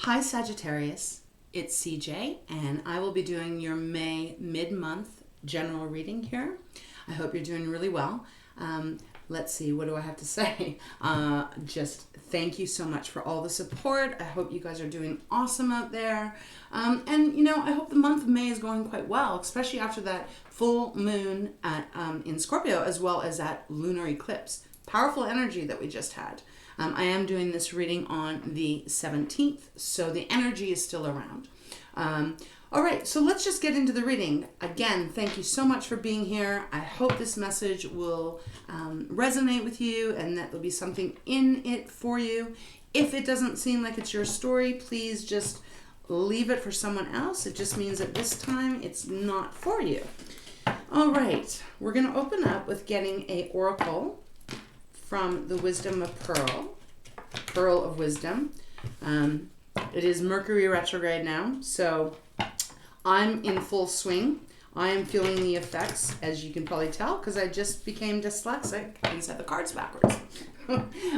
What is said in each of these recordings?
Hi Sagittarius, it's CJ, and I will be doing your May mid-month general reading here. I hope you're doing really well. Let's see, what do I have to say? Just thank you so much for all the support. I hope you guys are doing awesome out there. And, you know, I hope the month of May is going quite well, especially after that full moon in Scorpio, as well as that lunar eclipse. Powerful energy that we just had. I am doing this reading on the 17th, so the energy is still around. All right, so let's just get into the reading. Again, thank you so much for being here. I hope this message will resonate with you and that there'll be something in it for you. If it doesn't seem like it's your story, please just leave it for someone else. It just means that this time it's not for you. All right, we're going to open up with getting a oracle from the Wisdom of Pearl of Wisdom. It is Mercury retrograde now, so I'm in full swing. I am feeling the effects, as you can probably tell, because I just became dyslexic and said the cards backwards.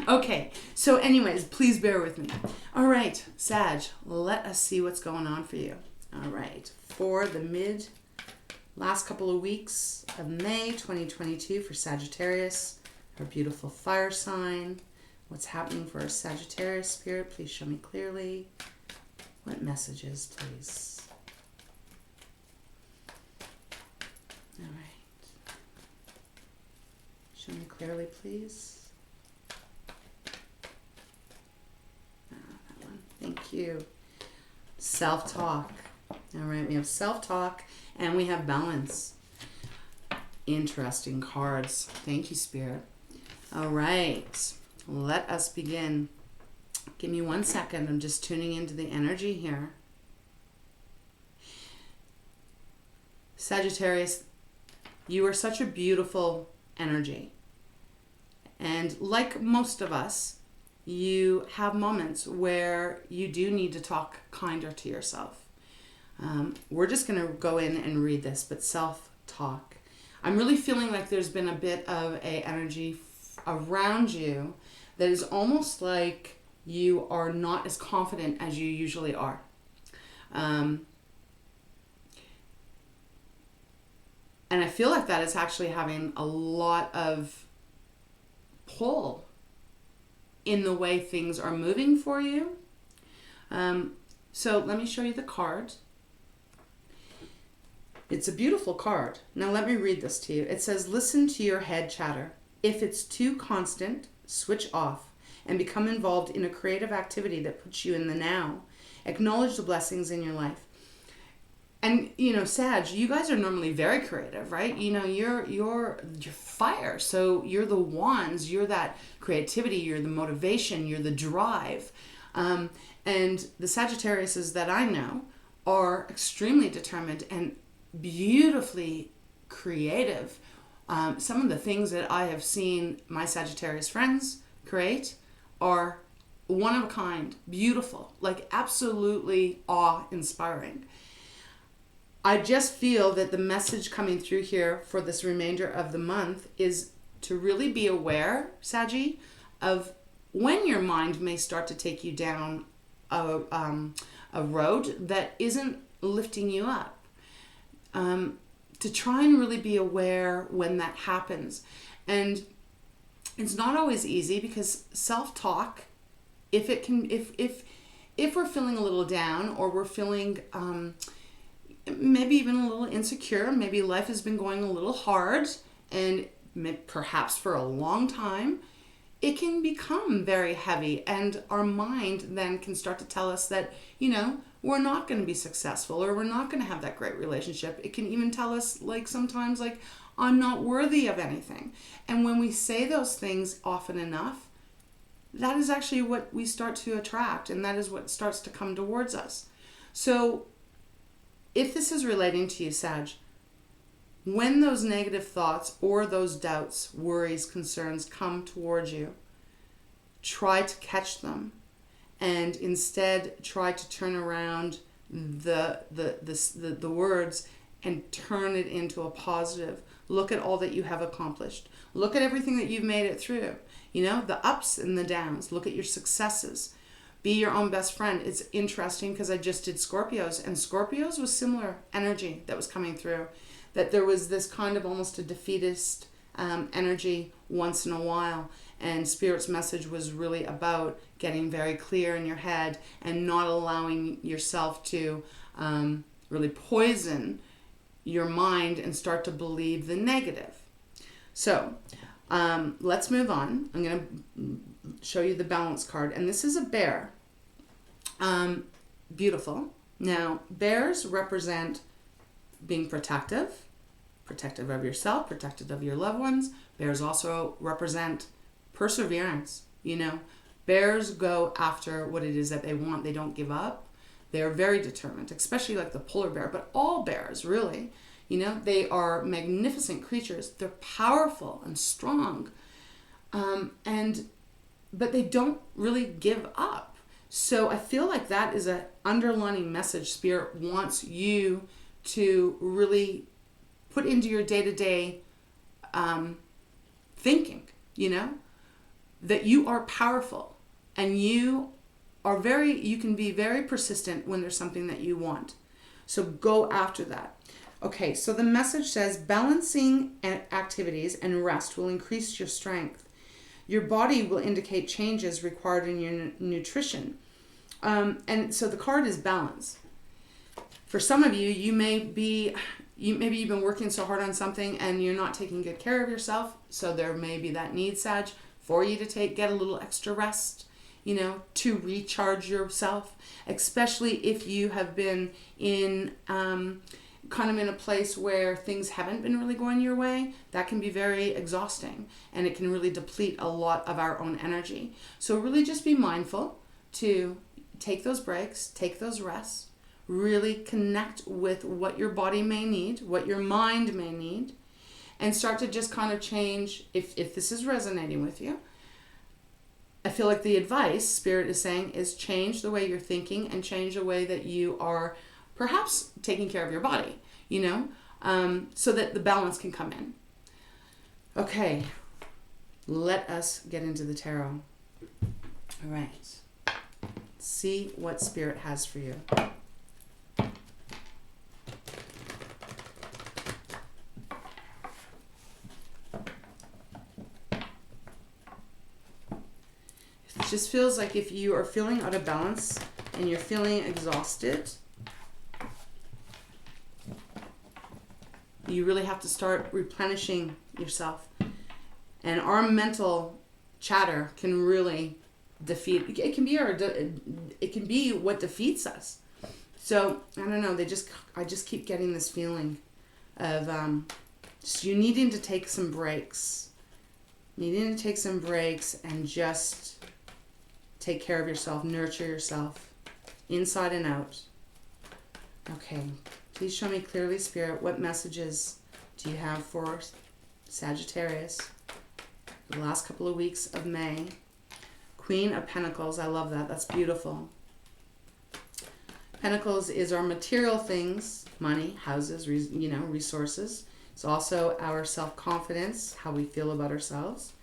Okay, so anyways, please bear with me. All right, Sag, let us see what's going on for you. All right, for the last couple of weeks of May 2022 for Sagittarius, our beautiful fire sign. What's happening for our Sagittarius spirit? Please show me clearly. What messages, please? All right. Show me clearly, please. That one. Thank you. Self-talk. All right, we have self-talk and we have balance. Interesting cards. Thank you, Spirit. All right, let us begin. Give me 1 second. I'm just tuning into the energy here. Sagittarius, you are such a beautiful energy. And like most of us, you have moments where you do need to talk kinder to yourself. We're just going to go in and read this, but self-talk. I'm really feeling like there's been a bit of a energy around you that is almost like you are not as confident as you usually are. And I feel like that is actually having a lot of pull in the way things are moving for you. So let me show you the card. It's a beautiful card. Now let me read this to you. It says, listen to your head chatter. If it's too constant, switch off and become involved in a creative activity that puts you in the now. Acknowledge the blessings in your life. And, you know, Sag, you guys are normally very creative, right? You know, you're fire. So you're the wands, you're that creativity, you're the motivation, you're the drive. And the Sagittariuses that I know are extremely determined and beautifully creative. Some of the things that I have seen my Sagittarius friends create are one of a kind, beautiful, like absolutely awe-inspiring. I just feel that the message coming through here for this remainder of the month is to really be aware, Saggy, of when your mind may start to take you down a road that isn't lifting you up. To try and really be aware when that happens. And it's not always easy because self-talk, if we're feeling a little down or we're feeling maybe even a little insecure, maybe life has been going a little hard and perhaps for a long time, it can become very heavy, and our mind then can start to tell us that, you know, we're not going to be successful or we're not going to have that great relationship. It can even tell us, like, sometimes, like, I'm not worthy of anything. And when we say those things often enough, that is actually what we start to attract, and that is what starts to come towards us. So if this is relating to you, Sag, when those negative thoughts or those doubts, worries, concerns come towards you, try to catch them and instead try to turn around the words and turn it into a positive. Look at all that you have accomplished. Look at everything that you've made it through. You know, the ups and the downs. Look at your successes. Be your own best friend. It's interesting because I just did Scorpios, and Scorpios was similar energy that was coming through. That there was this kind of almost a defeatist energy once in a while. And Spirit's message was really about getting very clear in your head and not allowing yourself to really poison your mind and start to believe the negative. So let's move on. I'm going to show you the balance card. And this is a bear. Beautiful. Now, bears represent being protective of yourself, protective of your loved ones. Bears also represent perseverance. Bears go after what it is that they want. They don't give up. They're very determined, especially like the polar bear, but all bears really. They are magnificent creatures. They're powerful and strong. But they don't really give up. So I feel like that is an underlining message Spirit wants you to really put into your day-to-day thinking, that you are powerful and you can be very persistent when there's something that you want. So go after that. Okay, so the message says balancing activities and rest will increase your strength. Your body will indicate changes required in your nutrition. And so the card is balance. For some of you, maybe you've been working so hard on something and you're not taking good care of yourself. So there may be that need, Sag, for you to get a little extra rest, to recharge yourself, especially if you have been in kind of in a place where things haven't been really going your way. That can be very exhausting and it can really deplete a lot of our own energy. So really just be mindful to take those breaks, take those rests, really connect with what your body may need, what your mind may need, and start to just kind of change if this is resonating with you. I feel like the advice Spirit is saying is change the way you're thinking and change the way that you are perhaps taking care of your body, so that the balance can come in. Okay, let us get into the tarot. All right. See what Spirit has for you. It just feels like if you are feeling out of balance and you're feeling exhausted, you really have to start replenishing yourself. And our mental chatter can really defeat. It can be what defeats us. So I don't know. I just keep getting this feeling of just you needing to take some breaks, and just take care of yourself, nurture yourself, inside and out. Okay, please show me clearly, Spirit, what messages do you have for Sagittarius the last couple of weeks of May? Queen of Pentacles, I love that. That's beautiful. Pentacles is our material things, money, houses, resources. It's also our self-confidence, how we feel about ourselves.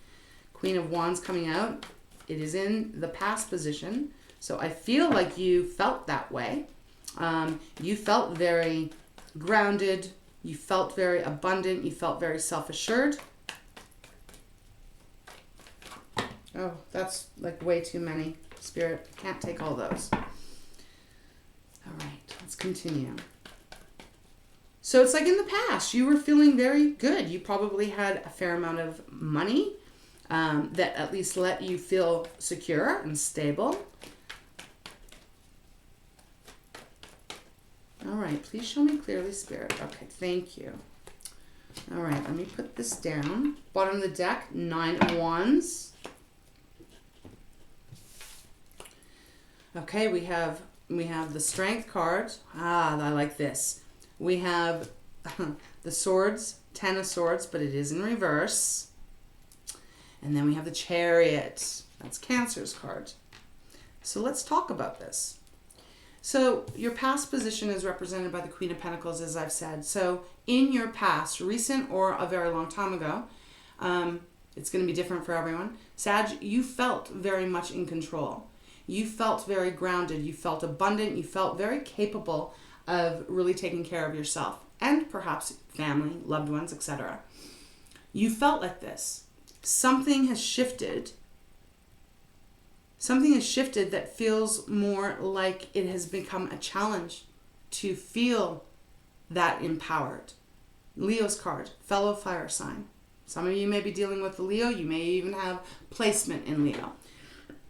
Queen of Wands coming out. It is in the past position. So I feel like you felt that way. You felt very grounded. You felt very abundant. You felt very self-assured. Oh, that's like way too many. Spirit, can't take all those. All right, let's continue. So it's like in the past, you were feeling very good. You probably had a fair amount of money that at least let you feel secure and stable. All right, please show me clearly, Spirit. Okay, thank you. All right, let me put this down. Bottom of the deck, 9 of Wands. Okay, we have the Strength card. I like this. We have the Swords, 10 of Swords, but it is in reverse. And then we have the Chariot. That's Cancer's card. So let's talk about this. So your past position is represented by the Queen of Pentacles, as I've said. So in your past, recent or a very long time ago, it's going to be different for everyone. Sag, you felt very much in control. you felt very grounded, you felt abundant, you felt very capable of really taking care of yourself and perhaps family, loved ones, etc. You felt like this. Something has shifted. Something has shifted that feels more like it has become a challenge to feel that empowered. Leo's card, fellow fire sign. Some of you may be dealing with the Leo. You may even have placement in Leo.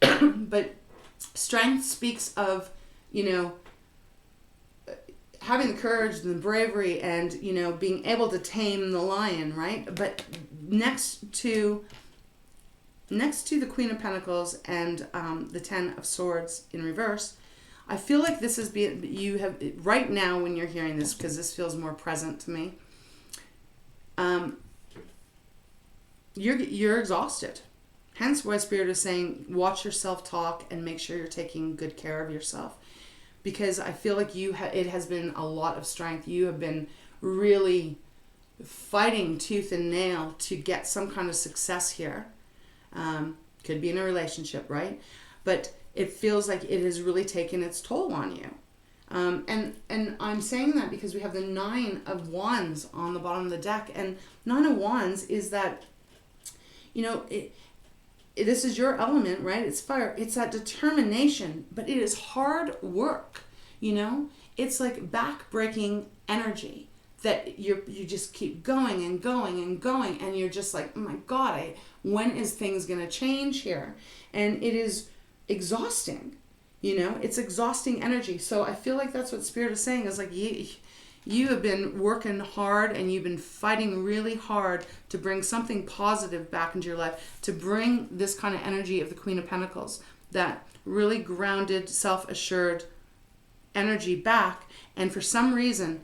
But strength speaks of, having the courage and the bravery and, being able to tame the lion, right? But next to the Queen of Pentacles and the Ten of Swords in reverse, I feel like this is you have right now when you're hearing this, because this feels more present to me. You're exhausted. Hence why Spirit is saying watch your self-talk and make sure you're taking good care of yourself. Because I feel like it has been a lot of strength. You have been really fighting tooth and nail to get some kind of success here. Could be in a relationship, right? But it feels like it has really taken its toll on you. And I'm saying that because we have the Nine of Wands on the bottom of the deck. And Nine of Wands is that, this is your element, right? It's fire. It's that determination, but it is hard work, It's like back-breaking energy that you just keep going and going and going, and you're just like, oh my God, when is things going to change here? And it is exhausting, It's exhausting energy. So I feel like that's what Spirit is saying, is like you have been working hard and you've been fighting really hard to bring something positive back into your life, to bring this kind of energy of the Queen of Pentacles, that really grounded, self-assured energy back. And for some reason,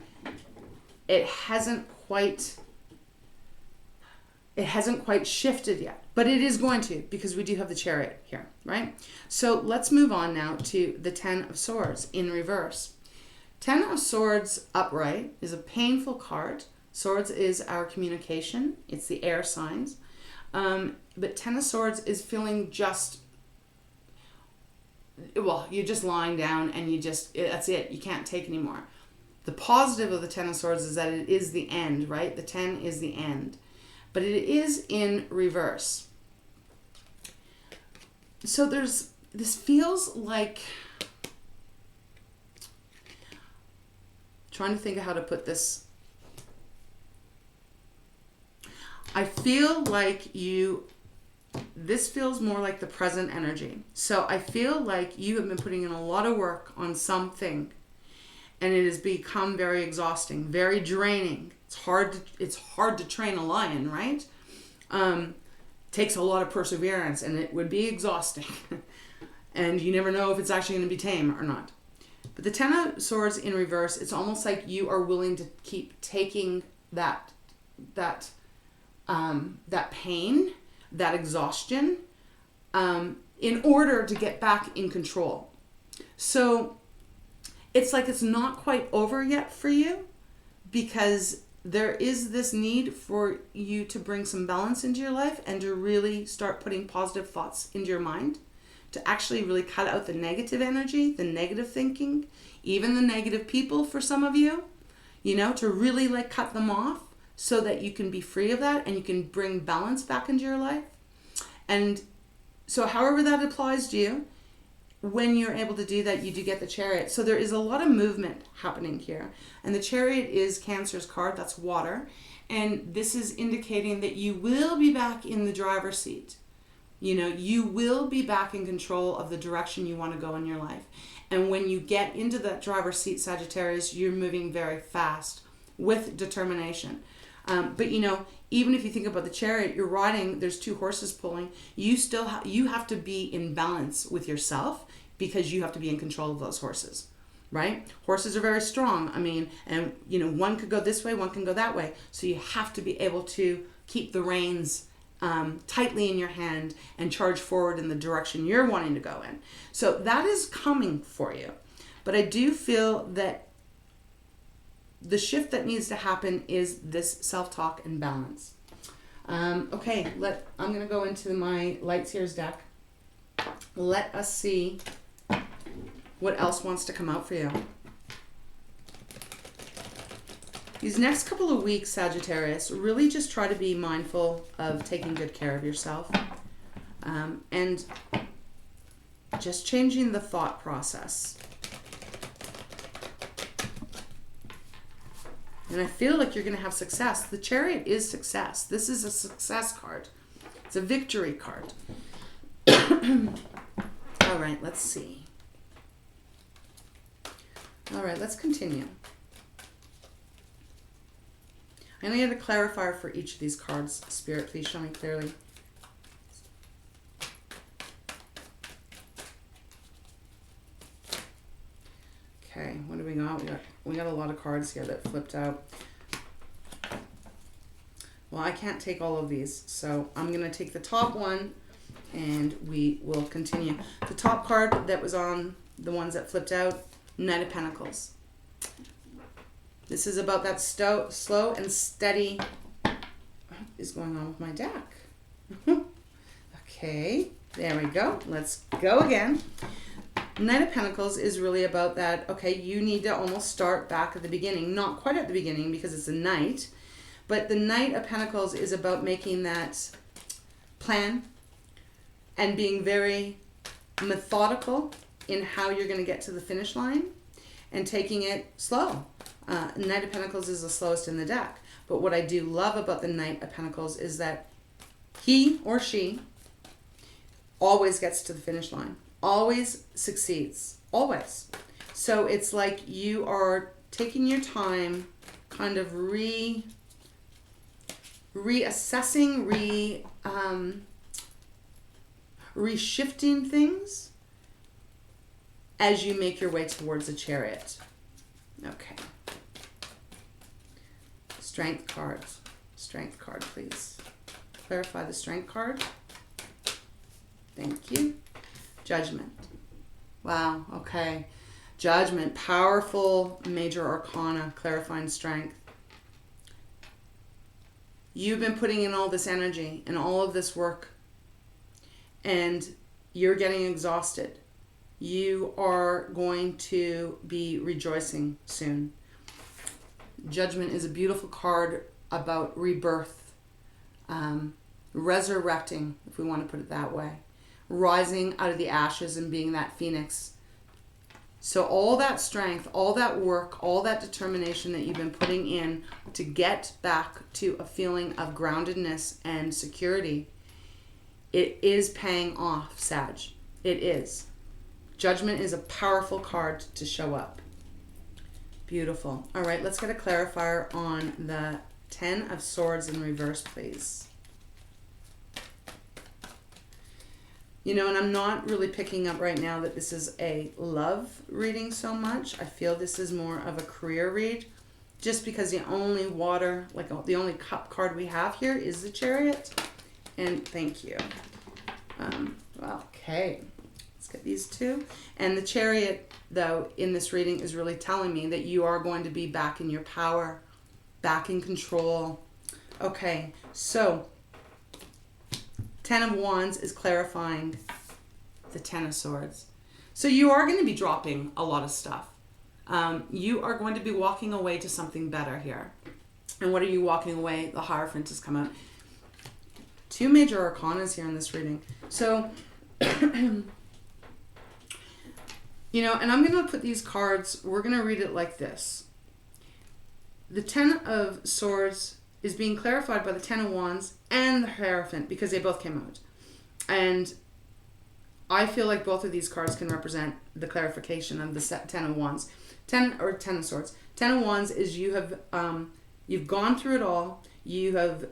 it hasn't quite shifted yet, but it is going to, because we do have the Chariot here, right? So let's move on now to the Ten of Swords in reverse. Ten of Swords upright is a painful card. Swords is our communication. It's the air signs. But Ten of Swords is feeling you're just lying down and that's it. You can't take anymore. The positive of the Ten of Swords is that it is the end, right? The 10 is the end. But it is in reverse. So this feels like, trying to think of how to put this. I feel like this feels more like the present energy. So I feel like you have been putting in a lot of work on something, and it has become very exhausting, very draining. It's hard to train a lion, right? Takes a lot of perseverance, and it would be exhausting. And you never know if it's actually going to be tame or not. But the Ten of Swords in reverse, it's almost like you are willing to keep taking that pain, that exhaustion, in order to get back in control. So it's like it's not quite over yet for you, because there is this need for you to bring some balance into your life and to really start putting positive thoughts into your mind, to actually really cut out the negative energy, the negative thinking, even the negative people for some of you, to really cut them off so that you can be free of that and you can bring balance back into your life. And so however that applies to you, when you're able to do that, you do get the Chariot. So there is a lot of movement happening here. And the Chariot is Cancer's card, that's water. And this is indicating that you will be back in the driver's seat. You will be back in control of the direction you want to go in your life. And when you get into that driver's seat, Sagittarius, you're moving very fast with determination. But even if you think about the Chariot, you're riding, there's two horses pulling. You still you have to be in balance with yourself, because you have to be in control of those horses, right? Horses are very strong. And one could go this way, one can go that way. So you have to be able to keep the reins tightly in your hand and charge forward in the direction you're wanting to go in. So that is coming for you. But I do feel that the shift that needs to happen is this self-talk and balance. Okay, I'm going to go into my Light Seers deck. Let us see What else wants to come out for you? These next couple of weeks, Sagittarius, really just try to be mindful of taking good care of yourself, and just changing the thought process. And I feel like you're going to have success. The Chariot is success. This is a success card. It's a victory card. All right, let's see. All right, let's continue. I need a clarifier for each of these cards. Spirit, please show me clearly. Okay, what do we got? We got a lot of cards here that flipped out. Well, I can't take all of these, so I'm going to take the top one and we will continue. The top card that was on the ones that flipped out, Knight of Pentacles. This is about that slow and steady. What is going on with my deck? Okay, there we go. Let's go again. Knight of Pentacles is really about that, okay, you need to almost start back at the beginning. Not quite at the beginning because it's a knight, but the Knight of Pentacles is about making that plan and being very methodical in how you're going to get to the finish line and taking it slow. Knight of Pentacles is the slowest in the deck. But what I do love about the Knight of Pentacles is that he or she always gets to the finish line. Always succeeds. Always. So it's like you are taking your time, kind of reassessing, reshifting things as you make your way towards a Chariot. Okay. Strength card. Strength card, please. Clarify the Strength card. Thank you. Judgment. Wow, okay. Judgment, powerful major arcana, clarifying strength. You've been putting in all this energy and all of this work, and you're getting exhausted. You are going to be rejoicing soon. Judgment is a beautiful card about rebirth, resurrecting, if we want to put it that way. Rising out of the ashes and being that phoenix. So all that strength, all that work, all that determination that you've been putting in to get back to a feeling of groundedness and security, it is paying off, Sag. It is. Judgment is a powerful card to show up. Beautiful. All right, let's get a clarifier on the 10 of Swords in reverse, please. You know, and I'm not really picking up right now that this is a love reading so much. I feel this is more of a career read, just because the only water, like the only cup card we have here is the Chariot. And thank you. Well, okay. Let's get these two. And the Chariot, though, in this reading is really telling me that you are going to be back in your power, back in control. Okay, so 10 of Wands is clarifying the 10 of Swords. So you are going to be dropping a lot of stuff. You are going to be walking away to something better here. And what are you walking away? The Hierophant has come out. Two major arcanas here in this reading. So, you know, and I'm going to put these cards, we're going to read it like this. The 10 of Swords is being clarified by the 10 of Wands and the Hierophant because they both came out. And I feel like both of these cards can represent the clarification of the 10 of Wands. 10 of Swords. 10 of Wands is you have, you've gone through it all. You have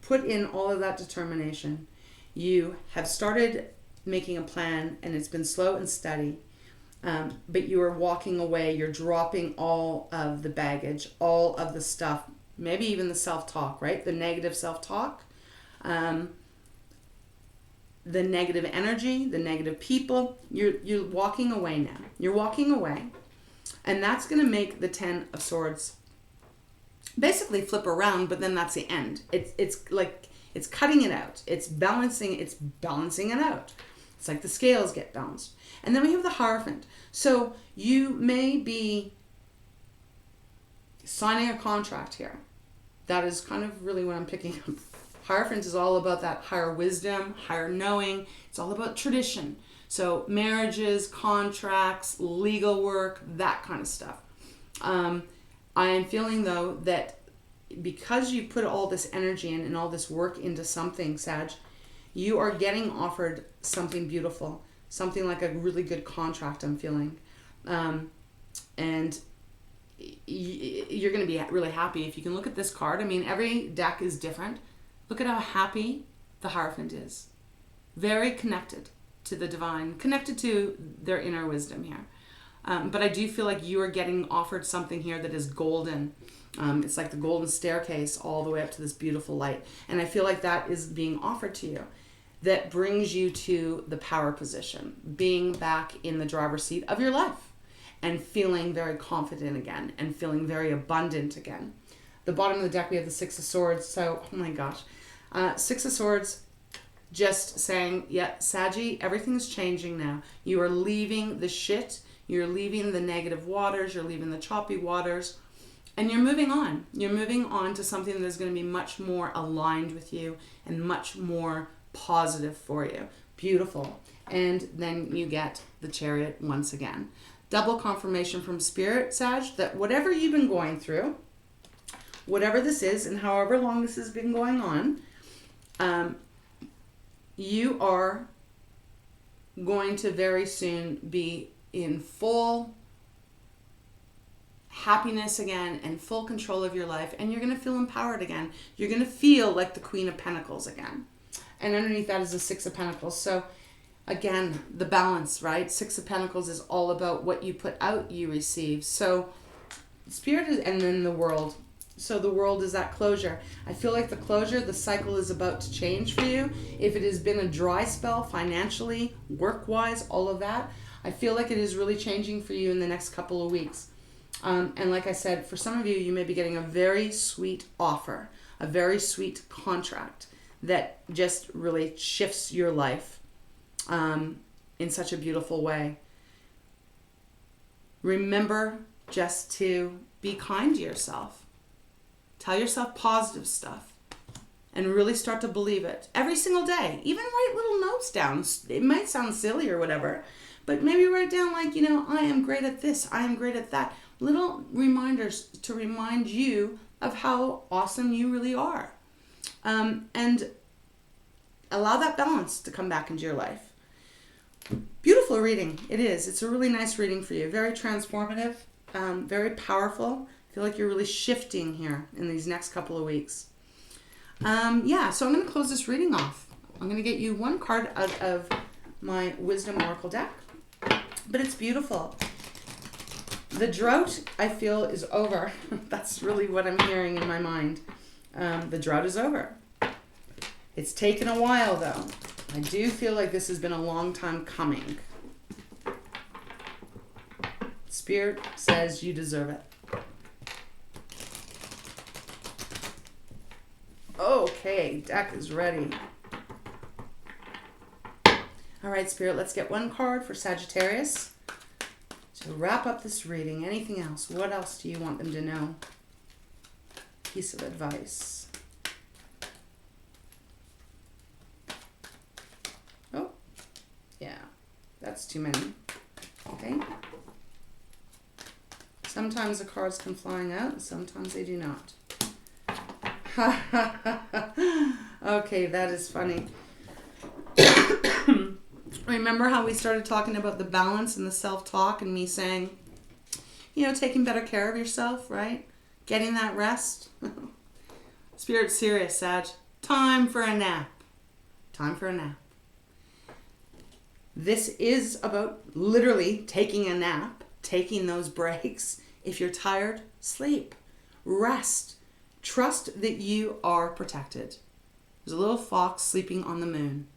put in all of that determination. You have started making a plan and it's been slow and steady. But you are walking away. You're dropping all of the baggage, all of the stuff, maybe even the self-talk, right? The negative self-talk, the negative energy, the negative people. You're walking away now. You're walking away. And that's going to make the 10 of Swords basically flip around, but then that's the end. It's like, it's cutting it out. It's balancing it out. It's like the scales get balanced. And then we have the Hierophant. So you may be signing a contract here. That is kind of really what I'm picking up. Hierophant is all about that higher wisdom, higher knowing. It's all about tradition. So marriages, contracts, legal work, that kind of stuff. I am feeling, though, that because you put all this energy in and all this work into something, Sag, you are getting offered something beautiful. Something like a really good contract, I'm feeling. And you're going to be really happy if you can look at this card. I mean, every deck is different. Look at how happy the Hierophant is. Very connected to the divine, connected to their inner wisdom here. But I do feel like you are getting offered something here that is golden. It's like the golden staircase all the way up to this beautiful light. And I feel like that is being offered to you. That brings you to the power position, being back in the driver's seat of your life and feeling very confident again and feeling very abundant again. The bottom of the deck, we have the Six of Swords. So, oh my gosh. Six of Swords, just saying, yeah, Saggy, everything's changing now. You are leaving the shit. You're leaving the negative waters. You're leaving the choppy waters. And you're moving on. You're moving on to something that is going to be much more aligned with you and much more positive for you. Beautiful. And then you get the Chariot once again. Double confirmation from Spirit, Sag, that whatever you've been going through, whatever this is and however long this has been going on, you are going to very soon be in full happiness again and full control of your life, and you're going to feel empowered again. You're going to feel like the Queen of Pentacles again. And underneath that is the Six of Pentacles. So again, the balance, right? Six of Pentacles is all about what you put out, you receive. So Spirit is, and then the World. So the World is that closure. I feel like the closure, the cycle is about to change for you. If it has been a dry spell financially, work-wise, all of that, I feel like it is really changing for you in the next couple of weeks. And like I said, for some of you, you may be getting a very sweet offer, a very sweet contract that just really shifts your life in such a beautiful way. Remember just to be kind to yourself. Tell yourself positive stuff and really start to believe it every single day. Even write little notes down. It might sound silly or whatever, but maybe write down like, you know, I am great at this. I am great at that. Little reminders to remind you of how awesome you really are. And allow that balance to come back into your life. Beautiful reading. It is. It's a really nice reading for you. Very transformative. Very powerful. I feel like you're really shifting here in these next couple of weeks. Yeah, so I'm going to close this reading off. I'm going to get you one card out of my Wisdom Oracle deck. But it's beautiful. The drought, I feel, is over. That's really what I'm hearing in my mind. The drought is over. It's taken a while, though. I do feel like this has been a long time coming. Spirit says you deserve it. Okay, deck is ready. All right, Spirit, let's get one card for Sagittarius to wrap up this reading. Anything else? What else do you want them to know? Piece of advice. Oh, yeah, that's too many. Okay. Sometimes the cards come flying out, and sometimes they do not. Okay, that is funny. Remember how we started talking about the balance and the self-talk and me saying, you know, taking better care of yourself, right? Getting that rest. Spirit's serious, Sag. Time for a nap. Time for a nap. This is about literally taking a nap, taking those breaks. If you're tired, sleep. Rest. Trust that you are protected. There's a little fox sleeping on the moon.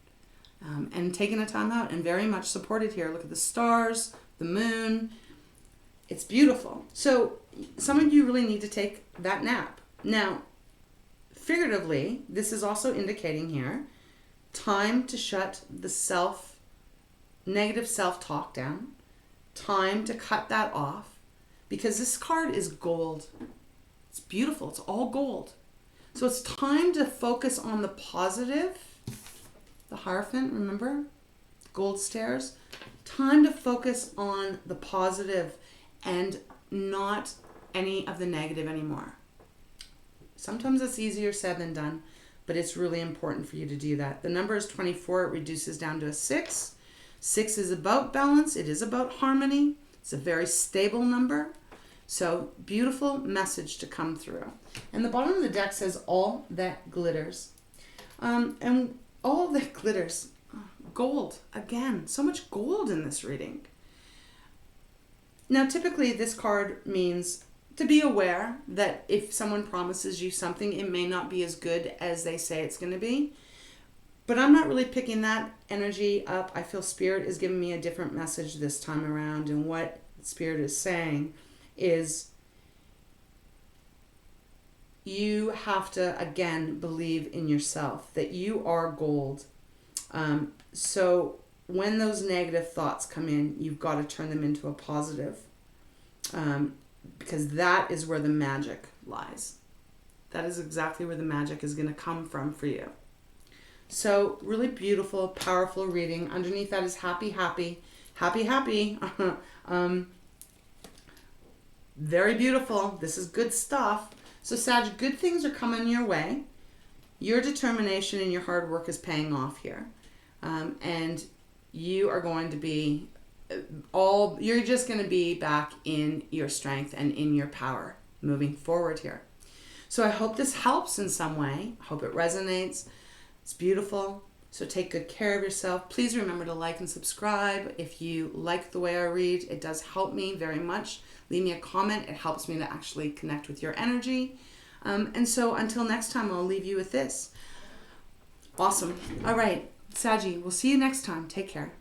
And taking a time out and very much supported here. Look at the stars, the moon. It's beautiful. So some of you really need to take that nap. Now, figuratively, this is also indicating here time to shut the self negative self-talk down. Time to cut that off, because this card is gold. It's beautiful. It's all gold. So it's time to focus on the positive. The Hierophant, remember? Gold stairs. Time to focus on the positive and not any of the negative anymore. Sometimes it's easier said than done, but it's really important for you to do that. The number is 24. It reduces down to a 6. 6 is about balance. It is about harmony. It's a very stable number. So beautiful message to come through. And the bottom of the deck says all that glitters. And all that glitters. Gold. Again, so much gold in this reading. Now, typically this card means to be aware that if someone promises you something, it may not be as good as they say it's going to be. But I'm not really picking that energy up. I feel Spirit is giving me a different message this time around. And what Spirit is saying is you have to, again, believe in yourself, that you are gold. So when those negative thoughts come in, you've got to turn them into a positive. Because that is where the magic lies. That is exactly where the magic is going to come from for you. So really beautiful, powerful reading. Underneath that is happy, happy, happy, happy. Very beautiful. This is good stuff. So Sag, good things are coming your way. Your determination and your hard work is paying off here. And you are going to be you're just going to be back in your strength and in your power moving forward here. So I hope this helps in some way. I hope it resonates. It's beautiful. So take good care of yourself. Please remember to like and subscribe. If you like the way I read, it does help me very much. Leave me a comment. It helps me to actually connect with your energy. And so until next time, I'll leave you with this. Awesome. All right, Saggy, we'll see you next time. Take care.